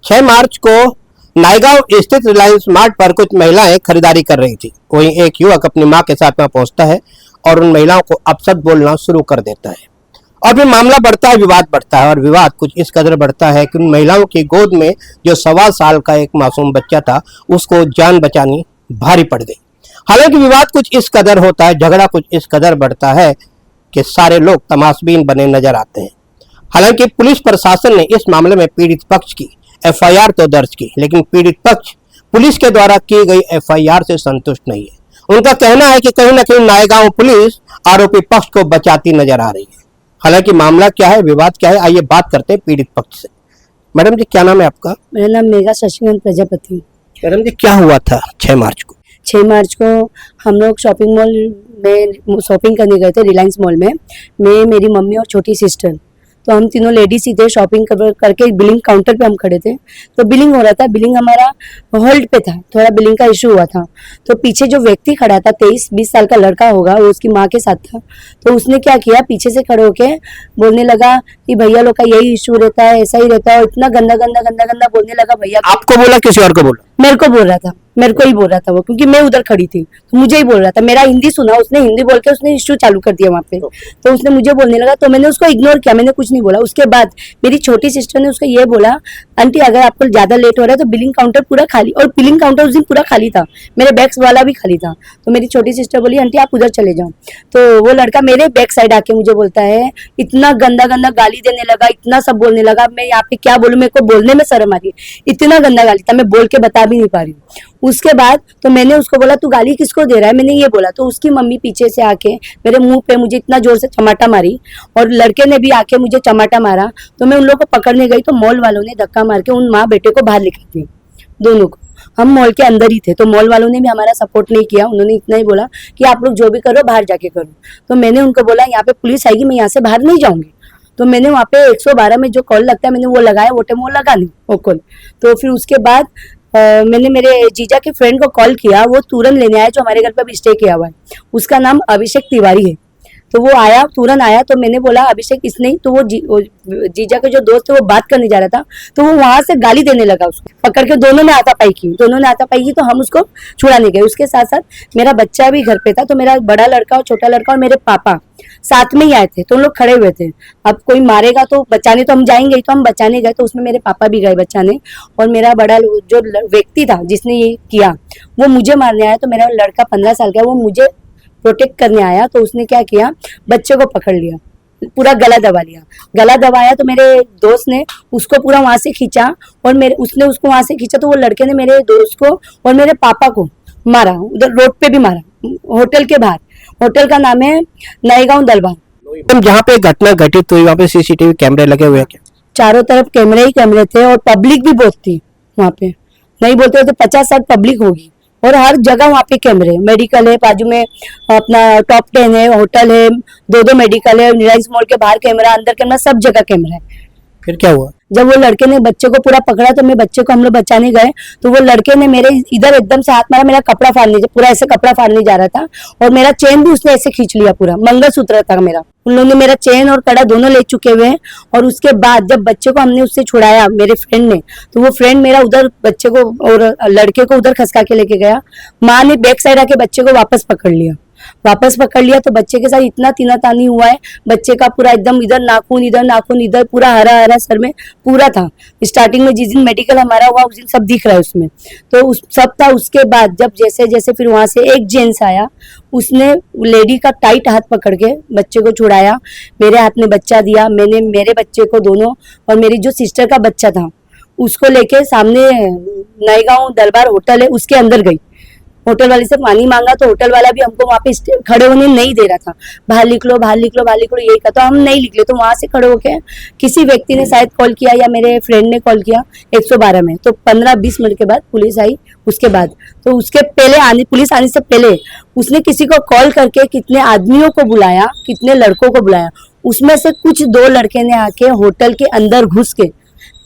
6 मार्च को नायगांव स्थित रिलायंस मार्ट पर कुछ महिलाएं खरीदारी कर रही थी। वहीं एक युवक अपनी मां के साथ वहां पहुंचता है और उन महिलाओं को अपशब्द बोलना शुरू कर देता है और फिर मामला बढ़ता है, विवाद बढ़ता है और विवाद कुछ इस कदर बढ़ता है कि उन महिलाओं की गोद में जो 1.25 साल का एक मासूम बच्चा था उसको जान बचानी भारी पड़ गई। हालांकि विवाद कुछ इस कदर होता है, झगड़ा कुछ इस कदर बढ़ता है कि सारे लोग तमाशबीन बने नजर आते हैं। हालांकि पुलिस प्रशासन ने इस मामले में पीड़ित पक्ष की एफआईआर तो दर्ज की, लेकिन पीड़ित पक्ष पुलिस के द्वारा की गई एफआईआर से संतुष्ट नहीं है। उनका कहना है कि कहीं न कहीं नायगांव पुलिस आरोपी पक्ष को बचाती नजर आ रही है। हालांकि मामला क्या है, विवाद क्या है, आइए बात करते हैं पीड़ित पक्ष से। मैडम जी, क्या नाम है आपका? मेरा नाम मेघा शशिकांत प्रजापति। मैडम जी, क्या हुआ था 6 मार्च को? 6 मार्च को हम लोग शॉपिंग मॉल में शॉपिंग करने गए थे, रिलायंस मॉल में। मैं, मेरी मम्मी और छोटी सिस्टर, तो हम तीनों लेडीज ही थे। शॉपिंग करके बिलिंग काउंटर पे हम खड़े थे, तो बिलिंग हो रहा था। बिलिंग हमारा होल्ड पे था, थोड़ा बिलिंग का इशू हुआ था। तो पीछे जो व्यक्ति खड़ा था, 23-20 साल का लड़का होगा, वो उसकी माँ के साथ था। तो उसने क्या किया, पीछे से खड़े होके बोलने लगा कि भैया लोग का यही इशू रहता है, ऐसा ही रहता है, और इतना गंदा गंदा गंदा गंदा बोलने लगा। भैया आपको बोला, किसी और को बोला? मेरे को बोल रहा था, मेरे को ही बोल रहा था वो, क्योंकि मैं उधर खड़ी थी, तो मुझे ही बोल रहा था। मेरा हिंदी सुना, उसने हिंदी बोल के उसने इश्यू चालू कर दिया वहां पे। तो उसने मुझे बोलने लगा, तो मैंने उसको इग्नोर किया, मैंने कुछ नहीं बोला। उसके बाद मेरी छोटी सिस्टर ने उसको ये बोला, आंटी अगर आपको ज्यादा लेट हो रहा है तो बिलिंग काउंटर पूरा खाली, और बिलिंग काउंटर उस दिन पूरा खाली था, मेरे बैग्स वाला भी खाली था। तो मेरी छोटी सिस्टर बोली, आंटी आप उधर चले जाओ। तो वो लड़का मेरे बैक साइड आके मुझे बोलता है, इतना गंदा गंदा गाली देने लगा, इतना सब बोलने लगा। मैं यहाँ पे क्या बोलूं, मेरे को बोलने में शर्म आ रही है, इतना गंदा गाली था, मैं बोल के बता भी नहीं पा रही हूँ। उसके बाद तो मैंने उसको बोला, तू गाली किसको दे रहा है, मैंने ये बोला। तो उसकी मम्मी पीछे से आके मेरे मुंह पे मुझे इतना जोर से चमाटा मारी, और लड़के ने भी आके मुझे चमाटा मारा। तो मैं उन लोगों को पकड़ने गई, तो मॉल वालों ने धक्का मार के उन माँ बेटे को बाहर लेकर दिया, दोनों को। हम मॉल के अंदर ही थे, तो मॉल वालों ने भी हमारा सपोर्ट नहीं किया। उन्होंने इतना ही बोला कि आप लोग जो भी करो बाहर जाके करो। तो मैंने उनको बोला, यहाँ पे पुलिस आएगी, मैं यहाँ से बाहर नहीं जाऊंगी। तो मैंने वहाँ पे 112 में जो कॉल लगता है, मैंने वो लगाया, वो टाइम वो लगा नहीं वो कॉल। तो फिर उसके बाद मैंने मेरे जीजा के फ्रेंड को कॉल किया, वो तुरंत लेने आया, जो हमारे घर पे अभी स्टे किया हुआ है। उसका नाम अभिषेक तिवारी है। तो वो आया, तुरंत आया। तो मैंने बोला, अभिषेक इसने ही तो वो जीजा के जो दोस्त थे वो बात करने जा रहा था, तो वो वहां से गाली देने लगा उसको पकड़ के। दोनों ने हाथापाई की, तो हम उसको छुड़ाने गए। उसके साथ साथ मेरा बच्चा भी घर पे था, तो मेरा बड़ा लड़का और छोटा लड़का और मेरे पापा साथ में ही आए थे। तो उन लोग खड़े हुए थे, अब कोई मारेगा तो बचाने तो हम जाएंगे ही, तो हम बचाने गए। तो उसमें मेरे पापा भी गए बचाने, और मेरा बड़ा जो व्यक्ति था जिसने ये किया, वो मुझे मारने आया। तो मेरा लड़का 15 साल का, वो मुझे प्रोटेक्ट करने आया। तो उसने क्या किया, बच्चे को पकड़ लिया, पूरा गला दबा लिया। गला दबाया तो मेरे दोस्त ने उसको पूरा वहां से खींचा, और उसने उसको वहां से खींचा, तो वो लड़के ने मेरे दोस्त को और मेरे पापा को मारा, उधर रोड पे भी मारा, होटल के बाहर। होटल का नाम है नायगांव दरबार। जहाँ पे घटना घटित हुई वहाँ पे सीसीटीवी कैमरे लगे हुए हैं क्या? चारों तरफ कैमरे ही कैमरे थे, और पब्लिक भी बहुत थी वहाँ पे। नहीं बोलते तो 50-60 पब्लिक होगी, और हर जगह वहाँ पे कैमरे। मेडिकल है बाजू में, अपना टॉप 10 है, होटल है, 2-2 मेडिकल है, रिलायंस मॉल के बाहर कैमरा, अंदर कैमरा, सब जगह कैमरा है। फिर क्या हुआ? जब वो लड़के ने बच्चे को पूरा पकड़ा, तो मैं बच्चे को हम लोग बचाने गए, तो वो लड़के ने मेरे इधर एकदम से हाथ मारा, मेरा कपड़ा फाड़ने, पूरा ऐसे कपड़ा फाड़ने जा रहा था, और मेरा चेन भी उसने ऐसे खींच लिया, पूरा मंगलसूत्र था मेरा। उन लोगों ने मेरा चेन और कड़ा दोनों ले चुके हुए हैं। और उसके बाद जब बच्चे को हमने उससे छुड़ाया, मेरे फ्रेंड ने, तो वो फ्रेंड मेरा उधर बच्चे को और लड़के को उधर खसका के लेके गया। माँ ने बैक साइड आके बच्चे को वापस पकड़ लिया। तो बच्चे के साथ इतना तीना तानी हुआ है, बच्चे का पूरा एकदम इधर नाखून इधर पूरा हरा हरा सर में पूरा था। स्टार्टिंग में जिस दिन मेडिकल हमारा हुआ, उस दिन सब दिख रहा है उसमें, तो उस सब था। उसके बाद जब जैसे जैसे फिर वहां से एक जेंट्स आया, उसने लेडी का टाइट हाथ पकड़ के बच्चे को छुड़ाया, मेरे हाथ में बच्चा दिया। मैंने मेरे बच्चे को दोनों, और मेरी जो सिस्टर का बच्चा था उसको लेके सामने नायगांव दरबार होटल है, उसके अंदर गई। होटल वाले से पानी मांगा, तो होटल वाला भी हमको वहाँ पे खड़े होने नहीं दे रहा था। बाहर निकलो यही कहा, तो हम नहीं निकले। तो वहां से खड़े होके किसी व्यक्ति ने शायद कॉल किया, या मेरे फ्रेंड ने कॉल किया 112 में। तो 15-20 मिनट के बाद पुलिस आई। उसके बाद तो उसके पहले पुलिस आने से पहले उसने किसी को कॉल करके कितने आदमियों को बुलाया, कितने लड़कों को बुलाया। उसमें से कुछ 2 लड़के ने आके होटल के अंदर घुस के,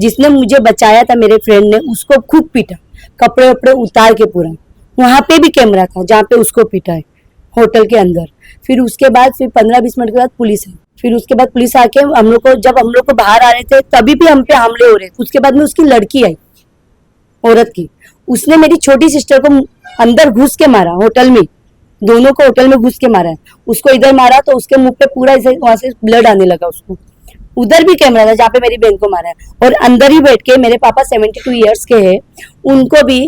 जिसने मुझे बचाया था मेरे फ्रेंड ने, उसको खूब पीटा, कपड़े वपड़े उतार के पूरा। वहां पे भी कैमरा था जहाँ पे उसको पीटा है, होटल के अंदर। फिर उसके बाद 15-20 मिनट के बाद पुलिस आई। फिर उसके बाद पुलिस आके हम लोग को, जब हम लोग को बाहर आ रहे थे, तभी भी हम पे हमले हो रहे थे। उसके बाद में उसकी लड़की आई, औरत की। उसने मेरी छोटी सिस्टर को अंदर घुस के मारा होटल में, दोनों को होटल में घुस के मारा है। उसको इधर मारा तो उसके मुंह पे पूरा ऐसे वहां से ब्लड आने लगा उसको। उधर भी कैमरा था जहाँ पे मेरी बहन को मारा है, और अंदर ही बैठ के मेरे पापा 72 ईयर्स के हैं, उनको भी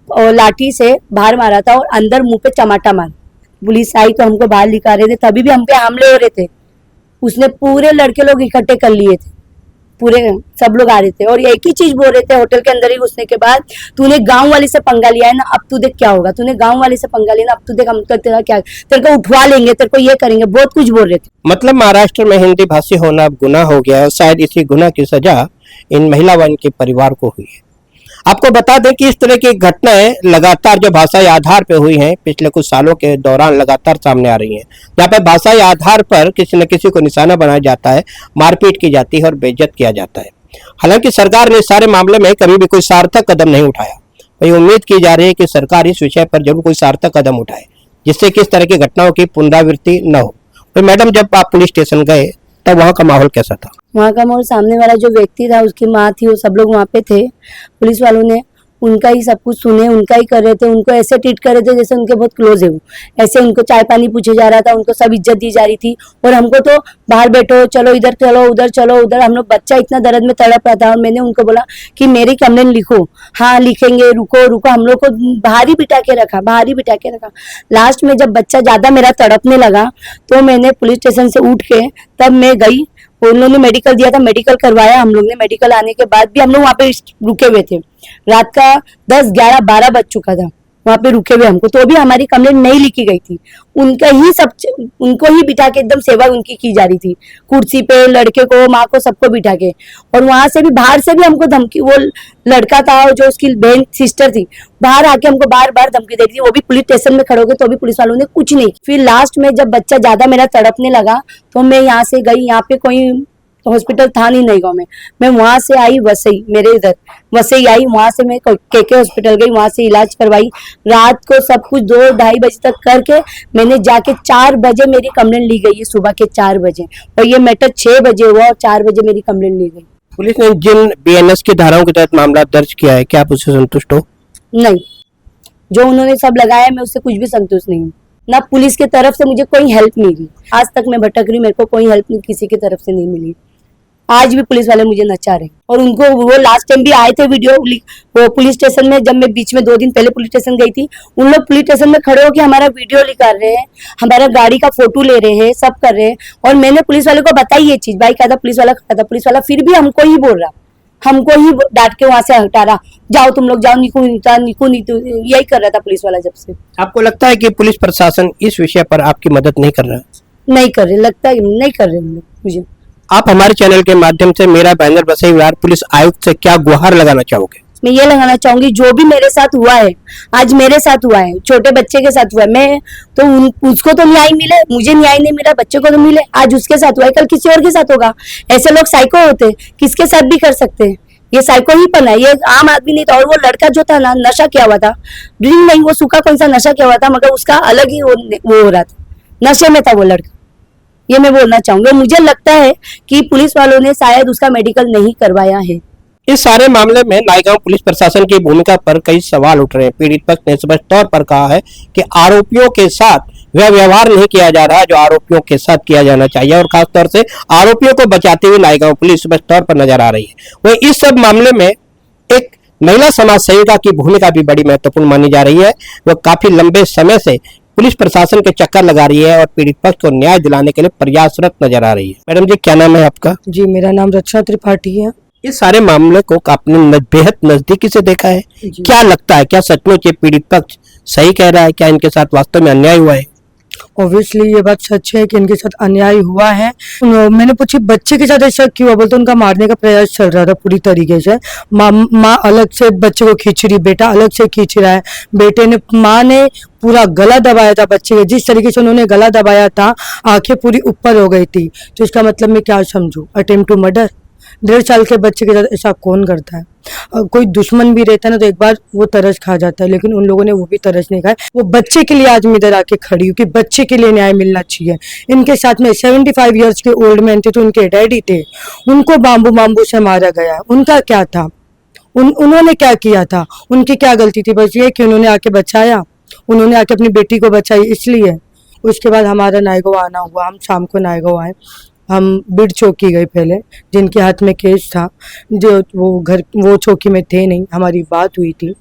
लाठी से बाहर मारा था और अंदर मुंह पे चमाटा मारा। पुलिस आई तो हमको बाहर निकाल रहे थे, तभी भी हम पे हमले हो रहे थे। उसने पूरे लड़के लोग इकट्ठे कर लिए थे, पूरे सब लोग आ रहे थे और एक ही चीज बोल रहे थे होटल के अंदर ही घुसने के बाद, तूने गांव वाले से पंगा लिया है ना, अब तू देख क्या होगा। तूने गांव वाले से पंगा लिया ना, अब तू देख हम तो तेरा क्या, तेरे को उठवा लेंगे, तेरे को ये करेंगे, बहुत कुछ बोल रहे थे। मतलब महाराष्ट्र में हिंदी भाषी होना अब गुनाह हो गया है। शायद इसी गुनाह की सजा इन महिला वन के परिवार को हुई है। आपको बता दें कि इस तरह की घटनाएं लगातार जो भाषाई आधार पर हुई हैं पिछले कुछ सालों के दौरान लगातार सामने आ रही हैं, जहाँ पे भाषाई आधार पर किसी न किसी को निशाना बनाया जाता है, मारपीट की जाती है और बेइज्जत किया जाता है। हालांकि सरकार ने इस सारे मामले में कभी भी कोई सार्थक कदम नहीं उठाया। वही उम्मीद की जा रही है कि सरकार इस विषय पर जरूर कोई सार्थक कदम उठाए, जिससे कि इस तरह की घटनाओं की पुनरावृत्ति न हो। तो मैडम, जब आप पुलिस स्टेशन गए तब वहाँ का माहौल कैसा था? वहाँ का माहौल, सामने वाला जो व्यक्ति था, उसकी माँ थी, वो सब लोग वहाँ पे थे। पुलिस वालों ने उनका ही सब कुछ सुने, उनका ही कर रहे थे, उनको ऐसे ट्रीट कर रहे थे जैसे उनके बहुत क्लोज है वो। ऐसे उनको चाय पानी पूछे जा रहा था, उनको सब इज्जत दी जा रही थी, और हमको तो बाहर बैठो, चलो इधर, चलो उधर, चलो उधर। हम लोग, बच्चा इतना दर्द में तड़प रहा था और मैंने उनको बोला कि मेरी कंप्लेंट लिखो। हाँ लिखेंगे, रुको रुको। हम लोग को बाहर ही बिठा के रखा, बाहर ही बिठा के रखा। लास्ट में जब बच्चा ज्यादा मेरा तड़पने लगा तो मैंने पुलिस स्टेशन से उठ के तब मैं गई। उन लोगों ने मेडिकल दिया था, मेडिकल करवाया हम लोग ने। मेडिकल आने के बाद भी हम लोग वहाँ पे रुके हुए थे। रात का 10, 11, 12 बज चुका था वहाँ पे रुके हुए हमको, तो भी हमारी कंप्लेंट नहीं लिखी गई थी। उनका ही सब, उनको ही बिठा के एकदम सेवा उनकी की जा रही थी, कुर्सी पे, लड़के को, माँ को, सबको बिठा के। और वहां से भी, बाहर से भी हमको धमकी, वो लड़का था जो उसकी बहन सिस्टर थी, बाहर आके हमको बार बार धमकी दे रही थी। वो भी पुलिस स्टेशन में खड़े हो गए तो भी पुलिस वालों ने कुछ नहीं। फिर लास्ट में जब बच्चा ज्यादा मेरा तड़पने लगा तो मैं यहाँ से गई। यहाँ पे कोई हॉस्पिटल था नहीं नई गाँव में, मैं वहां से आई वसई, मेरे इधर वसई आई। वहां से मैं केके हॉस्पिटल गई, वहां से इलाज करवाई। रात को सब कुछ 2, 2:30 बजे तक करके मैंने जाके 4 बजे मेरी कंप्लेंट ली गई है, सुबह के 4 बजे। और ये मैटर 6 बजे हुआ और 4 बजे मेरी कंप्लेंट ली गई। पुलिस ने जिन बीएनएस की धाराओं के तहत मामला दर्ज किया है, क्या आप उससे संतुष्ट हो? नहीं, जो उन्होंने सब लगाया मैं उससे कुछ भी संतुष्ट नहीं हूँ। ना पुलिस की तरफ से मुझे कोई हेल्प नहीं मिली, आज तक मैं भटक रही, मेरे को कोई हेल्प किसी की तरफ से नहीं मिली। आज भी पुलिस वाले मुझे नचा रहे। और उनको, वो लास्ट टाइम भी आए थे वीडियो, वो पुलिस स्टेशन में, जब मैं बीच में 2 दिन पहले पुलिस स्टेशन गई थी, उन लोग पुलिस स्टेशन में खड़े होकर हमारा वीडियो निकाल रहे हैं, हमारा गाड़ी का फोटो ले रहे हैं, सब कर रहे हैं। और मैंने पुलिस वाले को बताई ये चीज, भाई कहा था पुलिस वाला, खड़ा था पुलिस वाला, फिर भी हमको ही बोल रहा, हमको ही डांट के वहां से हटा रहा, जाओ तुम लोग जाओ, निकू नीतू, यही कर रहा था पुलिस वाला जब से। आपको लगता है कि पुलिस प्रशासन इस विषय पर आपकी मदद नहीं कर रहा है? नहीं कर रहे, लगता है नहीं कर रहे मुझे। आप हमारे चैनल के माध्यम से मेरा बैनर वसई विहार पुलिस आयुक्त से क्या गुहार लगाना चाहोगे? मैं ये लगाना चाहूंगी, जो भी मेरे साथ हुआ है, आज मेरे साथ हुआ है, छोटे बच्चे के साथ हुआ है, मैं तो उसको तो न्याय मिले, मुझे न्याय नहीं मिला, बच्चे को तो मिले। आज उसके साथ हुआ है, कल किसी और के साथ होगा। ऐसे लोग साइको होते, किसके साथ भी कर सकते हैं। ये साइको ही पना है, ये आम आदमी नहीं था। और वो लड़का जो था ना, नशा किया हुआ था, ड्रिंक नहीं, वो सूखा कौन सा नशा किया हुआ था, मगर उसका अलग ही वो हो रहा था, नशे में था वो लड़का। ये मैं बोलना चाहूंगी। मुझे लगता है कि पुलिस वालों ने शायद उसका मेडिकल नहीं करवाया है। इस सारे मामले में नायगांव पुलिस प्रशासन की भूमिका पर कई सवाल उठ रहे हैं। पीड़ित पक्ष ने स्पष्ट तौर पर कहा है कि आरोपियों के साथ वह व्यवहार नहीं किया जा रहा है जो आरोपियों के साथ किया जाना चाहिए, और खासतौर से आरोपियों को बचाते हुए नायगांव पुलिस स्पष्ट तौर पर नजर आ रही है। वही इस सब मामले में एक महिला समाज सेविका की भूमिका भी बड़ी महत्वपूर्ण मानी जा रही है। वह काफी लंबे समय से पुलिस प्रशासन के चक्कर लगा रही है और पीड़ित पक्ष को न्याय दिलाने के लिए प्रयासरत नजर आ रही है। मैडम जी, क्या नाम है आपका? जी, मेरा नाम रक्षा त्रिपाठी है। इस सारे मामले को आपने बेहद नजदीकी से देखा है, क्या लगता है, क्या सचमुच ये पीड़ित पक्ष सही कह रहा है? क्या इनके साथ वास्तव में अन्याय हुआ है? ऑब्वियसली ये बात सच है कि इनके साथ अन्याय हुआ है। मैंने पूछी बच्चे के साथ ऐसा क्यों हुआ, बोलते उनका मारने का प्रयास चल रहा था पूरी तरीके से। माँ अलग से बच्चे को खींच रही, बेटा अलग से खींच रहा है। बेटे ने, माँ ने पूरा गला दबाया था बच्चे के, जिस तरीके से उन्होंने गला दबाया था, आंखें पूरी ऊपर हो गई थी। तो इसका मतलब मैं क्या समझूं, अटेम्प्ट टू मर्डर। 1.5 साल के बच्चे के साथ ऐसा कौन करता है? कोई दुश्मन भी रहता है ना तो एक बार वो तरस खा जाता है, लेकिन उन लोगों ने वो भी तरस नहीं खाया। वो बच्चे के लिए आज मैं इधर आके खड़ी हूँ कि बच्चे के लिए न्याय मिलना चाहिए। इनके साथ में 75 ईयर्स के ओल्ड मैन थे, तो उनके डैडी थे, उनको बाम्बू से मारा गया। उनका क्या था? उन्होंने क्या किया था, उनकी क्या गलती थी? बस ये कि उन्होंने आके बचाया, उन्होंने आके अपनी बेटी को बचाई, इसलिए। उसके बाद हमारा नायगांव आना हुआ, हम शाम को नायगांव आए, हम बिड चौकी गए पहले, जिनके हाथ में केस था, जो वो चौकी में थे नहीं, हमारी बात हुई थी,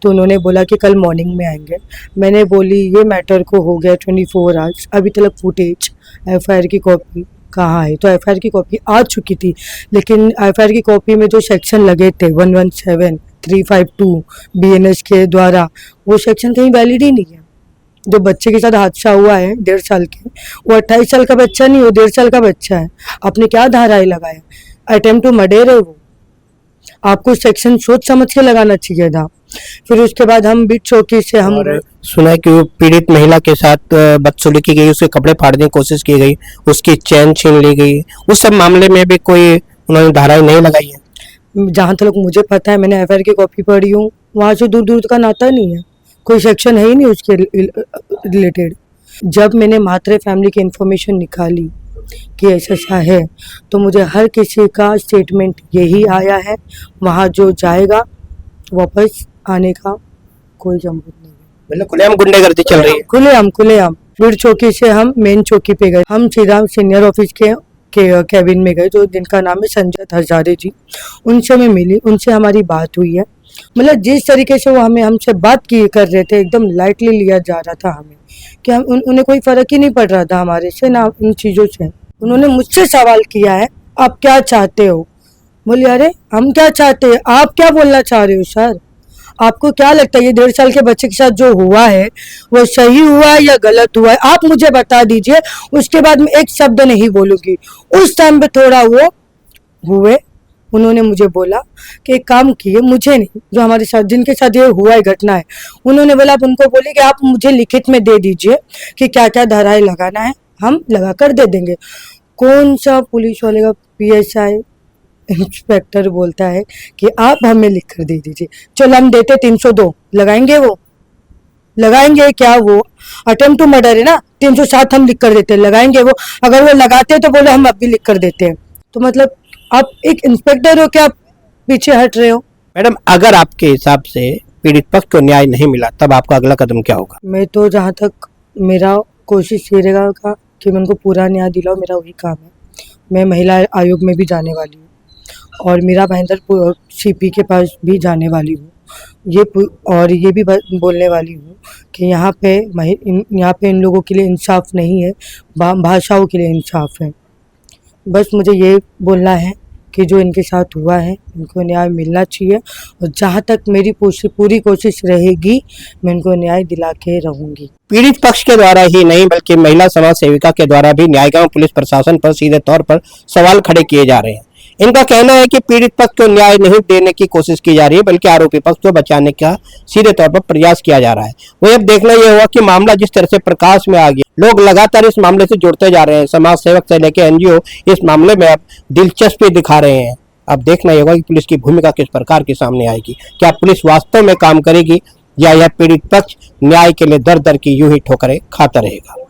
तो उन्होंने बोला कि कल मॉर्निंग में आएंगे। मैंने बोली ये मैटर को हो गया 24 आवर्स, अभी तक फुटेज एफआईआर की कॉपी कहाँ है? तो एफआईआर की कॉपी आ चुकी थी, लेकिन एफआईआर की कॉपी में जो सेक्शन लगे थे 117, 352 बीएनएस के द्वारा, वो सेक्शन कहीं वैलिड ही नहीं है। जो बच्चे के साथ हादसा हुआ है 1.5 साल के, वो 28 साल का बच्चा नहीं, वो 1.5 साल का बच्चा है। आपने क्या धाराएं लगाया? अटेम्प्ट टू मर्डर है वो, आपको सेक्शन सोच समझ के लगाना चाहिए था। फिर उसके बाद हम बिट चौकी से हम और सुना है कि वो पीड़ित महिला के साथ बदसलूकी की गई, उसके कपड़े फाड़ने की कोशिश की गई, उसकी चैन छीन ली गई। उस सब मामले में भी कोई उन्होंने धाराएं नहीं लगाई है? जहाँ तक मुझे पता है, मैंने एफआईआर की कॉपी पढ़ी हूँ, वहाँ से दूर दूर का नाता नहीं है, कोई सेक्शन है ही नहीं उसके रिलेटेड। जब मैंने मात्रे फैमिली की इंफॉर्मेशन निकाली कि ऐसा है, तो मुझे हर किसी का स्टेटमेंट यही आया है, वहाँ जो जाएगा वापस आने का कोई जमूत नहीं है। मतलब खुलेआम गुंडागर्दी चल रही है। खुलेआम बीड़ चौकी से हम मेन चौकी पे गए, हम सीधा सीनियर ऑफिस के कैबिन में गए, जो जिनका नाम है संजय हजारे जी। उनसे मैं मिली, उनसे हमारी बात हुई है। मतलब जिस तरीके से वो हमसे बात की कर रहे थे, एकदम लाइटली लिया जा रहा था हमें, कि हम उन्हें कोई फर्क ही नहीं पड़ रहा था हमारे से ना इन चीज़ों से। उन्होंने मुझसे सवाल किया है, आप क्या चाहते हो? बोले अरे हम क्या चाहते हैं, आप क्या बोलना चाह रहे हो सर? आपको क्या लगता है ये 1.5 साल के बच्चे के साथ जो हुआ है वो सही हुआ है या गलत हुआ है? आप मुझे बता दीजिए, उसके बाद मैं एक शब्द नहीं बोलूंगी। उस टाइम पे थोड़ा वो हुए, उन्होंने मुझे बोला कि एक काम किए, मुझे नहीं, जो हमारे साथ जिनके साथ ये हुआ है घटना है, उन्होंने बोला आप उनको बोलिए कि आप मुझे लिखित में दे दीजिए कि क्या क्या धाराएं लगाना है, हम लगा कर दे देंगे। कौन सा पुलिस वाले का पीएसआई इंस्पेक्टर बोलता है कि आप हमें लिख कर दे दीजिए। चलो हम देते 302, लगाएंगे वो? लगाएंगे क्या? वो अटेम्प्ट टू मर्डर है ना, 307 हम लिख कर देते, लगाएंगे वो? अगर वो लगाते तो बोले हम अब भी लिख कर देते हैं। तो मतलब आप एक इंस्पेक्टर हो, क्या आप पीछे हट रहे हो? मैडम, अगर आपके हिसाब से पीड़ित पक्ष को न्याय नहीं मिला, तब आपका अगला कदम क्या होगा? मैं तो जहाँ तक मेरा कोशिश ये रहेगा कि मैं उनको पूरा न्याय दिलाऊं, मेरा वही काम है। मैं महिला आयोग में भी जाने वाली हूँ और मीरा भाईंदर सीपी के पास भी जाने वाली हूँ। ये भी बोलने वाली हूँ कि यहाँ पे इन लोगों के लिए इंसाफ नहीं है, भाषाओं के लिए इंसाफ है। बस मुझे ये बोलना है कि जो इनके साथ हुआ है इनको न्याय मिलना चाहिए, और जहाँ तक मेरी पूरी कोशिश रहेगी मैं इनको न्याय दिला के रहूँगी। पीड़ित पक्ष के द्वारा ही नहीं, बल्कि महिला समाज सेविका के द्वारा भी न्यायगांव पुलिस प्रशासन पर सीधे तौर पर सवाल खड़े किए जा रहे हैं। इनका कहना है कि पीड़ित पक्ष को न्याय नहीं देने की कोशिश की जा रही है, बल्कि आरोपी पक्ष को बचाने का सीधे तौर पर प्रयास किया जा रहा है। वही अब देखना यह हुआ कि मामला जिस तरह से प्रकाश में आ गया, लोग लगातार इस मामले से जुड़ते जा रहे हैं। समाज सेवक से लेकर एनजीओ इस मामले में अब दिलचस्पी दिखा रहे हैं। अब देखना यह होगा कि पुलिस की भूमिका किस प्रकार की सामने आएगी। क्या पुलिस वास्तव में काम करेगी या यह पीड़ित पक्ष न्याय के लिए दर दर की यूं ही ठोकरें खाता रहेगा?